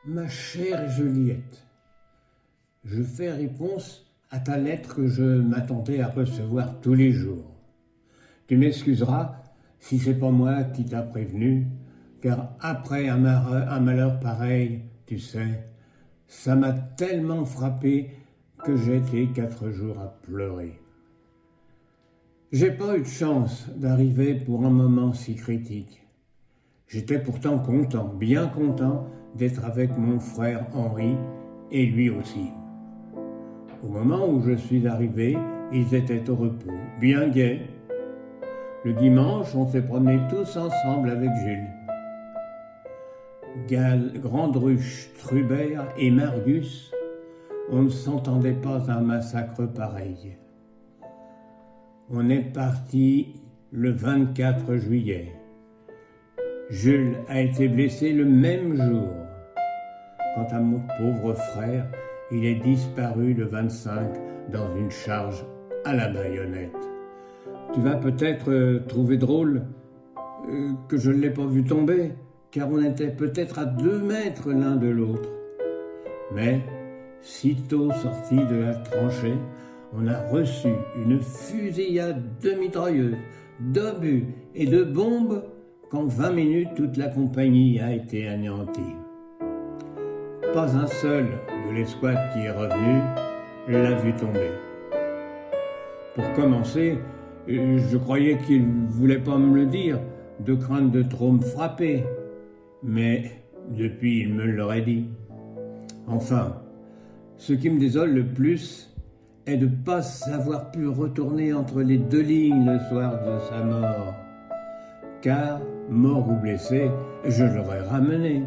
Ma chère Juliette, je fais réponse à ta lettre que je m'attendais à recevoir tous les jours. Tu m'excuseras si c'est pas moi qui t'a prévenu, car après un malheur pareil, tu sais, ça m'a tellement frappé que j'ai été 4 jours à pleurer. J'ai pas eu de chance d'arriver pour un moment si critique. J'étais pourtant content, bien content, d'être avec mon frère Henri et lui aussi. Au moment où je suis arrivé, ils étaient au repos, bien gais. Le dimanche, on s'est promenés tous ensemble avec Jules. Grandruche, Trubert et Marius, on ne s'entendait pas à un massacre pareil. On est parti le 24 juillet. Jules a été blessé le même jour. Quant à mon pauvre frère, il est disparu le 25 dans une charge à la baïonnette. Tu vas peut-être trouver drôle que je ne l'ai pas vu tomber, car on était peut-être à 2 mètres l'un de l'autre. Mais, sitôt sorti de la tranchée, on a reçu une fusillade de mitrailleuses, d'obus et de bombes qu'en 20 minutes, toute la compagnie a été anéantie. Pas un seul de l'escouade qui est revenu l'a vu tomber. Pour commencer, je croyais qu'il ne voulait pas me le dire, de crainte de trop me frapper. Mais depuis, il me l'aurait dit. Enfin, ce qui me désole le plus est de ne pas avoir pu retourner entre les 2 lignes le soir de sa mort. Car, mort ou blessé, je l'aurais ramené.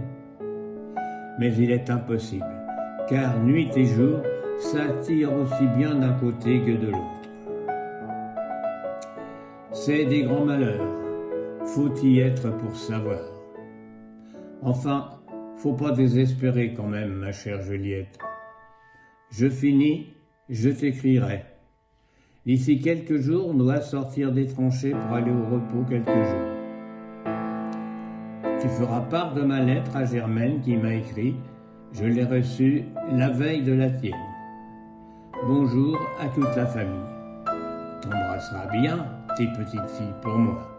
Mais il est impossible, car nuit et jour, ça tire aussi bien d'un côté que de l'autre. C'est des grands malheurs, faut y être pour savoir. Enfin, faut pas désespérer quand même, ma chère Juliette. Je finis, je t'écrirai. D'ici quelques jours, on doit sortir des tranchées pour aller au repos quelques jours. Tu feras part de ma lettre à Germaine qui m'a écrit. Je l'ai reçue la veille de la tienne. Bonjour à toute la famille. T'embrasseras bien tes petites filles pour moi.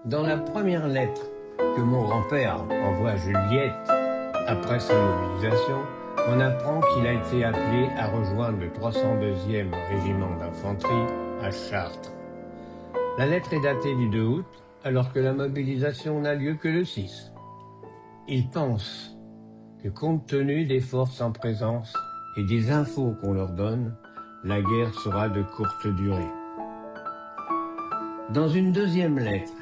Dans la première lettre que mon grand-père envoie à Juliette après sa mobilisation, on apprend qu'il a été appelé à rejoindre le 302e régiment d'infanterie à Chartres. La lettre est datée du 2 août, alors que la mobilisation n'a lieu que le 6. Il pense que compte tenu des forces en présence et des infos qu'on leur donne, la guerre sera de courte durée. Dans une deuxième lettre,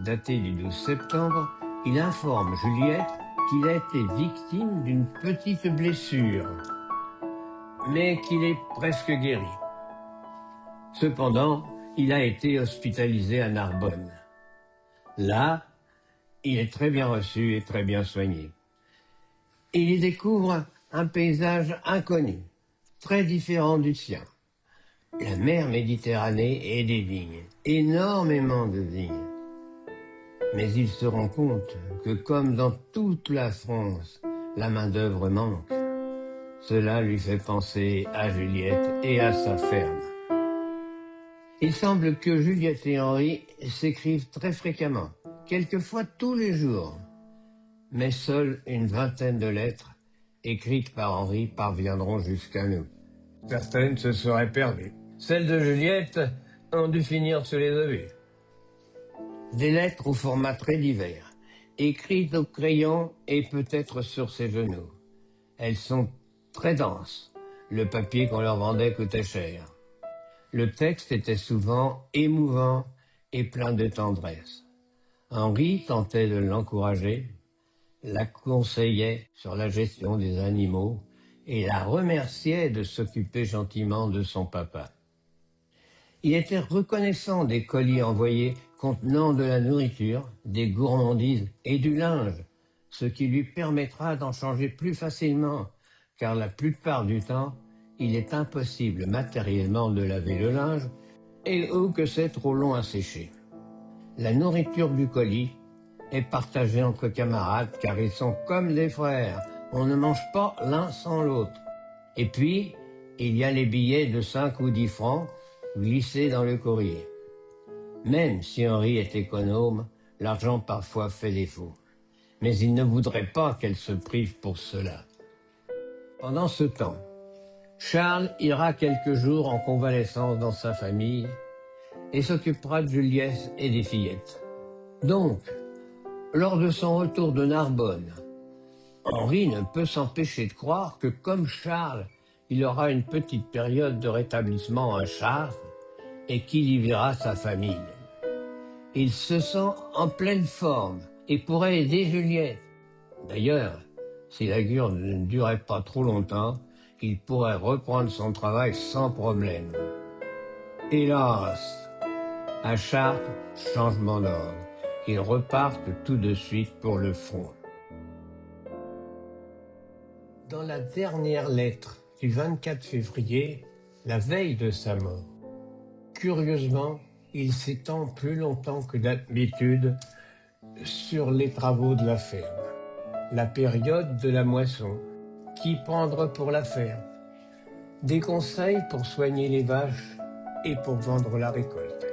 daté du 12 septembre, il informe Juliette qu'il a été victime d'une petite blessure, mais qu'il est presque guéri. Cependant, il a été hospitalisé à Narbonne. Là, il est très bien reçu et très bien soigné. Il y découvre un paysage inconnu, très différent du sien. La mer Méditerranée et des vignes, énormément de vignes. Mais il se rend compte que comme dans toute la France, la main-d'œuvre manque. Cela lui fait penser à Juliette et à sa ferme. Il semble que Juliette et Henri s'écrivent très fréquemment, quelquefois tous les jours. Mais seule une vingtaine de lettres, écrites par Henri, parviendront jusqu'à nous. Certaines se seraient perdues. Celles de Juliette ont dû finir sur les obus. Des lettres au format très divers, écrites au crayon et peut-être sur ses genoux. Elles sont très denses. Le papier qu'on leur vendait coûtait cher. Le texte était souvent émouvant et plein de tendresse. Henri tentait de l'encourager, la conseillait sur la gestion des animaux et la remerciait de s'occuper gentiment de son papa. Il était reconnaissant des colis envoyés contenant de la nourriture, des gourmandises et du linge, ce qui lui permettra d'en changer plus facilement, car la plupart du temps, il est impossible matériellement de laver le linge et ou que c'est trop long à sécher. La nourriture du colis est partagée entre camarades car ils sont comme des frères. On ne mange pas l'un sans l'autre. Et puis, il y a les billets de 5 ou 10 francs glissés dans le courrier. Même si Henri est économe, l'argent parfois fait défaut. Mais il ne voudrait pas qu'elle se prive pour cela. Pendant ce temps, Charles ira quelques jours en convalescence dans sa famille et s'occupera de Juliette et des fillettes. Donc, lors de son retour de Narbonne, Henri ne peut s'empêcher de croire que, comme Charles, il aura une petite période de rétablissement à Chartres et qu'il y verra sa famille. Il se sent en pleine forme et pourrait aider Juliette. D'ailleurs, si la cure ne durait pas trop longtemps, il pourrait reprendre son travail sans problème. Hélas, à Chartres, changement d'ordre. Ils repartent tout de suite pour le front. Dans la dernière lettre du 24 février, la veille de sa mort, curieusement, il s'étend plus longtemps que d'habitude sur les travaux de la ferme. La période de la moisson, qui prendre pour la ferme, des conseils pour soigner les vaches et pour vendre la récolte,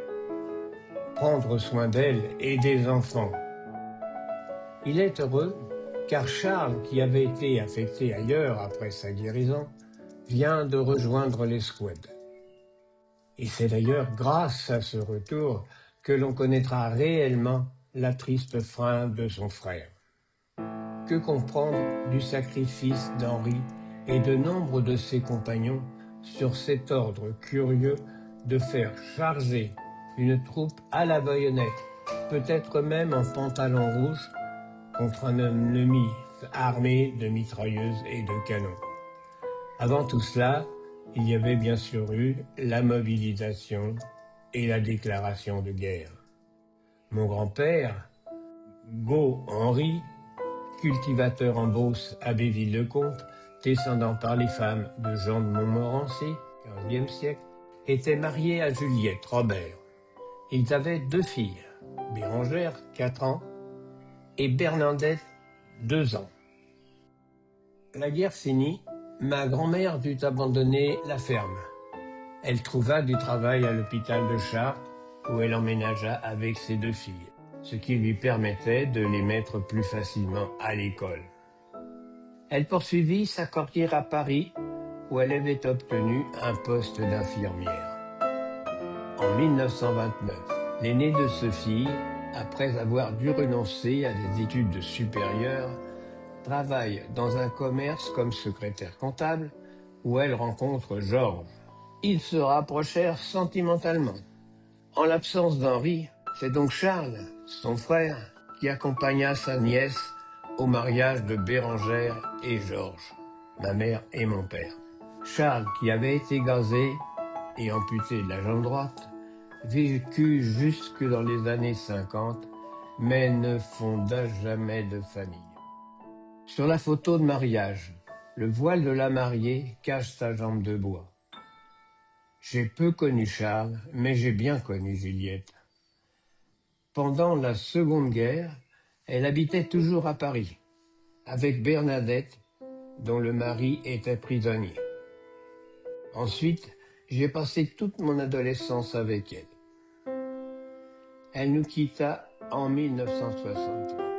prendre soin d'elle et des enfants. Il est heureux car Charles, qui avait été affecté ailleurs après sa guérison, vient de rejoindre les squads. Et c'est d'ailleurs grâce à ce retour que l'on connaîtra réellement la triste fin de son frère. Que comprendre du sacrifice d'Henri et de nombre de ses compagnons sur cet ordre curieux de faire charger une troupe à la baïonnette, peut-être même en pantalon rouge, contre un ennemi armé de mitrailleuses et de canons. Avant tout cela, il y avait bien sûr eu la mobilisation et la déclaration de guerre. Mon grand-père, Gault Henri, cultivateur en Beauce à Béville-le-Comte, descendant par les femmes de Jean de Montmorency, XVe siècle, était marié à Juliette Robert. Ils avaient 2 filles, Bérengère, 4 ans, et Bernadette, 2 ans. La guerre finie, ma grand-mère dut abandonner la ferme. Elle trouva du travail à l'hôpital de Chartres, où elle emménagea avec ses 2 filles, ce qui lui permettait de les mettre plus facilement à l'école. Elle poursuivit sa carrière à Paris, où elle avait obtenu un poste d'infirmière. En 1929, l'aînée de ses filles, après avoir dû renoncer à des études supérieures, travaille dans un commerce comme secrétaire comptable, où elle rencontre Georges. Ils se rapprochèrent sentimentalement. En l'absence d'Henri, c'est donc Charles, son frère, qui accompagna sa nièce au mariage de Bérengère et Georges, ma mère et mon père. Charles, qui avait été gazé et amputé de la jambe droite, vécut jusque dans les années 50, mais ne fonda jamais de famille. Sur la photo de mariage, le voile de la mariée cache sa jambe de bois. J'ai peu connu Charles, mais j'ai bien connu Juliette. Pendant la Seconde Guerre, elle habitait toujours à Paris, avec Bernadette, dont le mari était prisonnier. Ensuite, j'ai passé toute mon adolescence avec elle. Elle nous quitta en 1963.